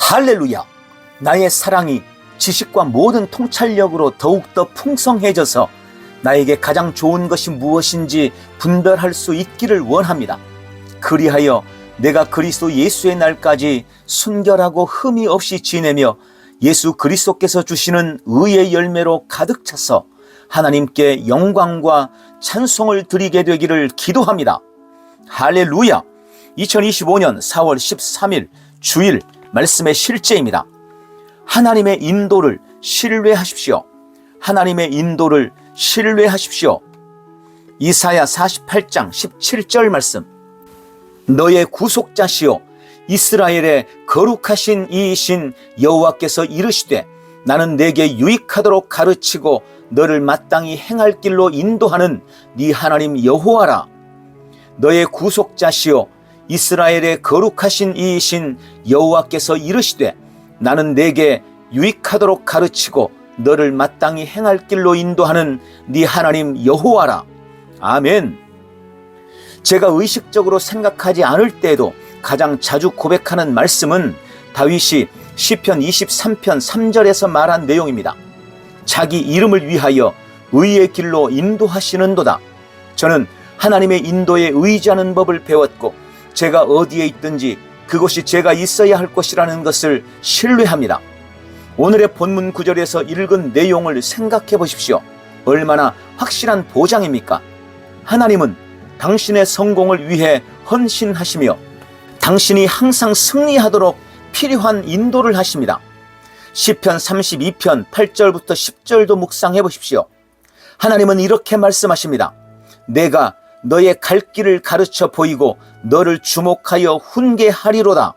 할렐루야! 나의 사랑이 지식과 모든 통찰력으로 더욱더 풍성해져서 나에게 가장 좋은 것이 무엇인지 분별할 수 있기를 원합니다. 그리하여 내가 그리스도 예수의 날까지 순결하고 흠이 없이 지내며 예수 그리스도께서 주시는 의의 열매로 가득 차서 하나님께 영광과 찬송을 드리게 되기를 기도합니다. 할렐루야! 2025년 4월 13일 주일 말씀의 실제입니다. 하나님의 인도를 신뢰하십시오. 하나님의 인도를 신뢰하십시오. 이사야 48장 17절 말씀. 너의 구속자시요 이스라엘의 거룩하신 이이신 여호와께서 이르시되 나는 내게 유익하도록 가르치고 너를 마땅히 행할 길로 인도하는 네 하나님 여호와라. 너의 구속자시요 이스라엘의 거룩하신 이이신 여호와께서 이르시되 나는 내게 유익하도록 가르치고 너를 마땅히 행할 길로 인도하는 네 하나님 여호와라. 아멘. 제가 의식적으로 생각하지 않을 때에도 가장 자주 고백하는 말씀은 다윗이 시편 23편 3절에서 말한 내용입니다. 자기 이름을 위하여 의의 길로 인도하시는도다. 저는 하나님의 인도에 의지하는 법을 배웠고 제가 어디에 있든지 그곳이 제가 있어야 할 곳이라는 것을 신뢰합니다. 오늘의 본문 구절에서 읽은 내용을 생각해 보십시오. 얼마나 확실한 보장입니까? 하나님은 당신의 성공을 위해 헌신하시며 당신이 항상 승리하도록 필요한 인도를 하십니다. 시편 32편 8절부터 10절도 묵상해 보십시오. 하나님은 이렇게 말씀하십니다. 내가 너의 갈 길을 가르쳐 보이고 너를 주목하여 훈계하리로다.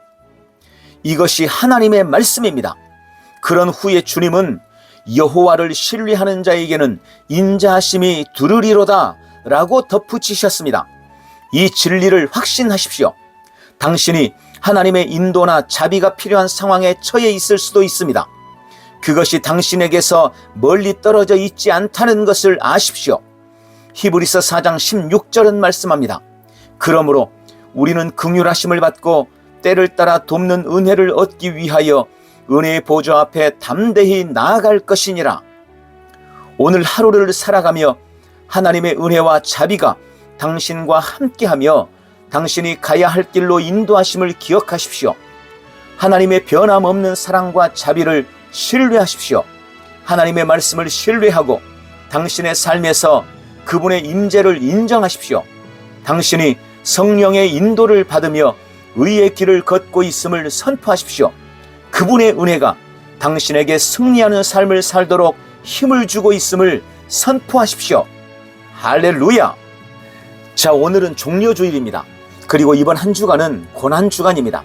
이것이 하나님의 말씀입니다. 그런 후에 주님은 여호와를 신뢰하는 자에게는 인자하심이 두르리로다 라고 덧붙이셨습니다. 이 진리를 확신하십시오. 당신이 하나님의 인도나 자비가 필요한 상황에 처해 있을 수도 있습니다. 그것이 당신에게서 멀리 떨어져 있지 않다는 것을 아십시오. 히브리서 4장 16절은 말씀합니다. 그러므로 우리는 긍휼하심을 받고 때를 따라 돕는 은혜를 얻기 위하여 은혜의 보좌 앞에 담대히 나아갈 것이니라. 오늘 하루를 살아가며 하나님의 은혜와 자비가 당신과 함께하며 당신이 가야 할 길로 인도하심을 기억하십시오. 하나님의 변함없는 사랑과 자비를 신뢰하십시오. 하나님의 말씀을 신뢰하고 당신의 삶에서 그분의 임재를 인정하십시오. 당신이 성령의 인도를 받으며 의의 길을 걷고 있음을 선포하십시오. 그분의 은혜가 당신에게 승리하는 삶을 살도록 힘을 주고 있음을 선포하십시오. 할렐루야! 자, 오늘은 종려주일입니다. 그리고 이번 한 주간은 고난주간입니다.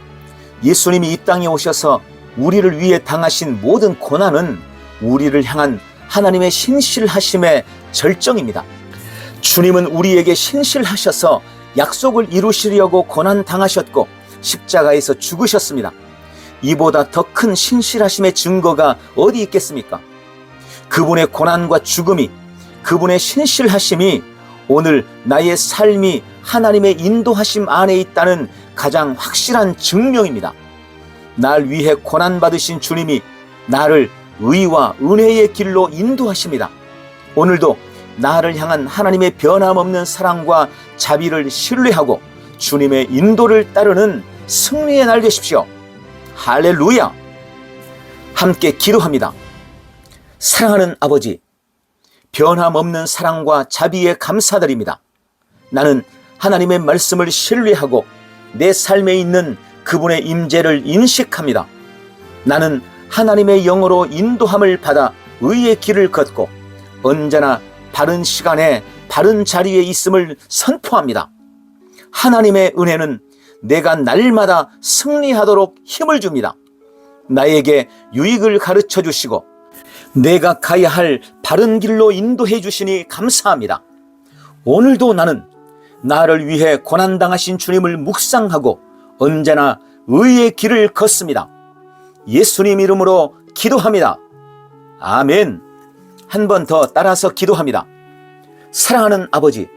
예수님이 이 땅에 오셔서 우리를 위해 당하신 모든 고난은 우리를 향한 하나님의 신실하심의 절정입니다. 주님은 우리에게 신실하셔서 약속을 이루시려고 고난당하셨고 십자가에서 죽으셨습니다. 이보다 더 큰 신실하심의 증거가 어디 있겠습니까? 그분의 고난과 죽음이, 그분의 신실하심이 오늘 나의 삶이 하나님의 인도하심 안에 있다는 가장 확실한 증명입니다. 날 위해 고난받으신 주님이 나를 의와 은혜의 길로 인도하십니다. 오늘도 나를 향한 하나님의 변함없는 사랑과 자비를 신뢰하고 주님의 인도를 따르는 승리의 날 되십시오. 할렐루야! 함께 기도합니다. 사랑하는 아버지, 변함없는 사랑과 자비에 감사드립니다. 나는 하나님의 말씀을 신뢰하고 내 삶에 있는 그분의 임재를 인식합니다. 나는 하나님의 영으로 인도함을 받아 의의 길을 걷고 언제나 바른 시간에 바른 자리에 있음을 선포합니다. 하나님의 은혜는 내가 날마다 승리하도록 힘을 줍니다. 나에게 유익을 가르쳐 주시고 내가 가야 할 바른 길로 인도해 주시니 감사합니다. 오늘도 나는 나를 위해 고난당하신 주님을 묵상하고 언제나 의의 길을 걷습니다. 예수님 이름으로 기도합니다. 아멘. 한 번 더 따라서 기도합니다. 사랑하는 아버지,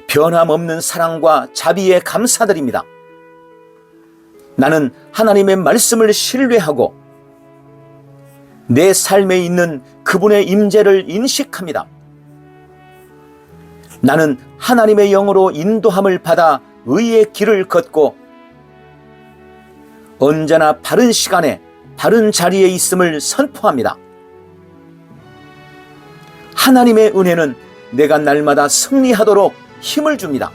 변함없는 사랑과 자비에 감사드립니다. 나는 하나님의 말씀을 신뢰하고 내 삶에 있는 그분의 임재를 인식합니다. 나는 하나님의 영으로 인도함을 받아 의의 길을 걷고 언제나 바른 시간에 바른 자리에 있음을 선포합니다. 하나님의 은혜는 내가 날마다 승리하도록 힘을 줍니다.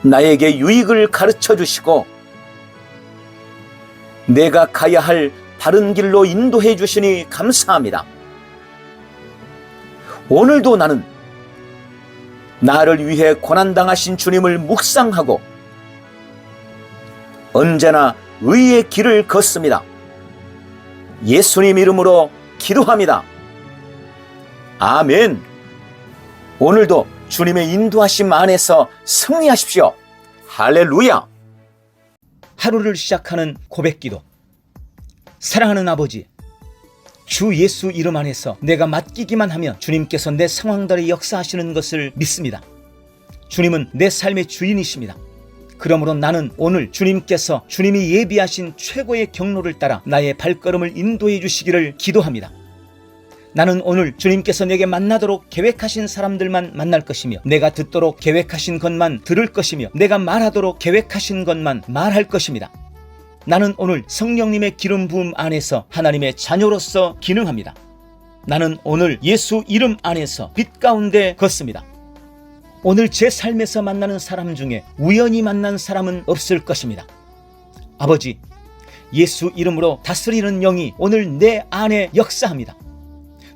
나에게 유익을 가르쳐 주시고 내가 가야 할 바른 길로 인도해 주시니 감사합니다. 오늘도 나는 나를 위해 고난당하신 주님을 묵상하고 언제나 의의 길을 걷습니다. 예수님 이름으로 기도합니다. 아멘. 오늘도 주님의 인도하심 안에서 승리하십시오. 할렐루야. 하루를 시작하는 고백기도. 사랑하는 아버지, 주 예수 이름 안에서 내가 맡기기만 하면 주님께서 내 상황들에 역사하시는 것을 믿습니다. 주님은 내 삶의 주인이십니다. 그러므로 나는 오늘 주님께서 주님이 예비하신 최고의 경로를 따라 나의 발걸음을 인도해 주시기를 기도합니다. 나는 오늘 주님께서 내게 만나도록 계획하신 사람들만 만날 것이며 내가 듣도록 계획하신 것만 들을 것이며 내가 말하도록 계획하신 것만 말할 것입니다. 나는 오늘 성령님의 기름 부음 안에서 하나님의 자녀로서 기능합니다. 나는 오늘 예수 이름 안에서 빛 가운데 걷습니다. 오늘 제 삶에서 만나는 사람 중에 우연히 만난 사람은 없을 것입니다. 아버지, 예수 이름으로 다스리는 영이 오늘 내 안에 역사합니다.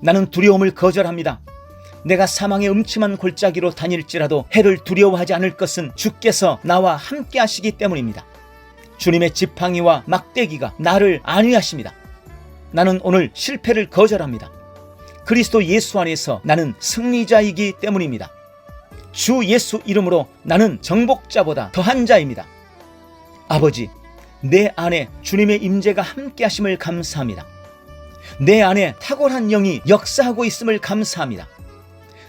나는 두려움을 거절합니다. 내가 사망의 음침한 골짜기로 다닐지라도 해를 두려워하지 않을 것은 주께서 나와 함께 하시기 때문입니다. 주님의 지팡이와 막대기가 나를 안위하십니다. 나는 오늘 실패를 거절합니다. 그리스도 예수 안에서 나는 승리자이기 때문입니다. 주 예수 이름으로 나는 정복자보다 더한 자입니다. 아버지, 내 안에 주님의 임재가 함께 하심을 감사합니다. 내 안에 탁월한 영이 역사하고 있음을 감사합니다.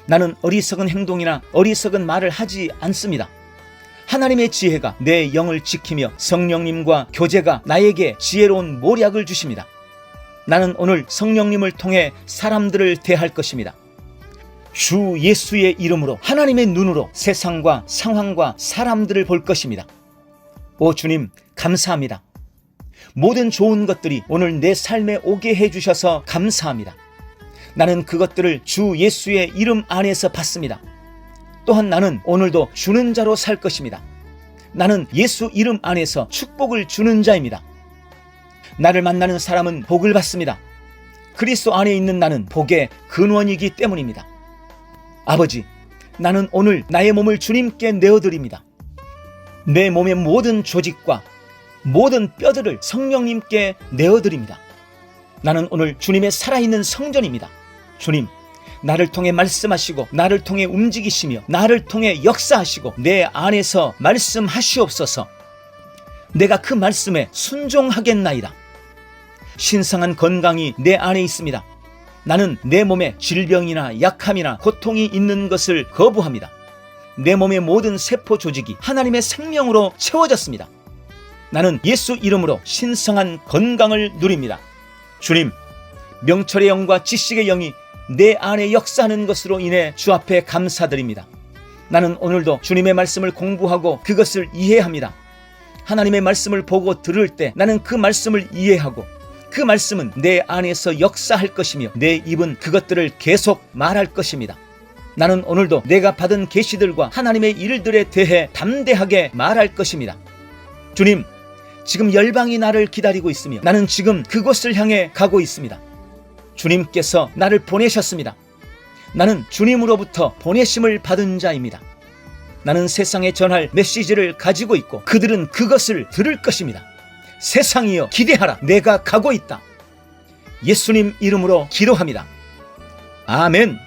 나는 어리석은 행동이나 어리석은 말을 하지 않습니다. 하나님의 지혜가 내 영을 지키며 성령님과 교제가 나에게 지혜로운 모략을 주십니다. 나는 오늘 성령님을 통해 사람들을 대할 것입니다. 주 예수의 이름으로 하나님의 눈으로 세상과 상황과 사람들을 볼 것입니다. 오 주님, 감사합니다. 모든 좋은 것들이 오늘 내 삶에 오게 해주셔서 감사합니다. 나는 그것들을 주 예수의 이름 안에서 받습니다. 또한 나는 오늘도 주는 자로 살 것입니다. 나는 예수 이름 안에서 축복을 주는 자입니다. 나를 만나는 사람은 복을 받습니다. 그리스도 안에 있는 나는 복의 근원이기 때문입니다. 아버지, 나는 오늘 나의 몸을 주님께 내어드립니다. 내 몸의 모든 조직과 모든 뼈들을 성령님께 내어드립니다. 나는 오늘 주님의 살아있는 성전입니다. 주님, 나를 통해 말씀하시고 나를 통해 움직이시며 나를 통해 역사하시고 내 안에서 말씀하시옵소서. 내가 그 말씀에 순종하겠나이다. 신성한 건강이 내 안에 있습니다. 나는 내 몸에 질병이나 약함이나 고통이 있는 것을 거부합니다. 내 몸의 모든 세포 조직이 하나님의 생명으로 채워졌습니다. 나는 예수 이름으로 신성한 건강을 누립니다. 주님, 명철의 영과 지식의 영이 내 안에 역사하는 것으로 인해 주 앞에 감사드립니다. 나는 오늘도 주님의 말씀을 공부하고 그것을 이해합니다. 하나님의 말씀을 보고 들을 때 나는 그 말씀을 이해하고 그 말씀은 내 안에서 역사할 것이며 내 입은 그것들을 계속 말할 것입니다. 나는 오늘도 내가 받은 계시들과 하나님의 일들에 대해 담대하게 말할 것입니다. 주님, 지금 열방이 나를 기다리고 있으며 나는 지금 그곳을 향해 가고 있습니다. 주님께서 나를 보내셨습니다. 나는 주님으로부터 보내심을 받은 자입니다. 나는 세상에 전할 메시지를 가지고 있고 그들은 그것을 들을 것입니다. 세상이여 기대하라, 내가 가고 있다. 예수님 이름으로 기도합니다. 아멘.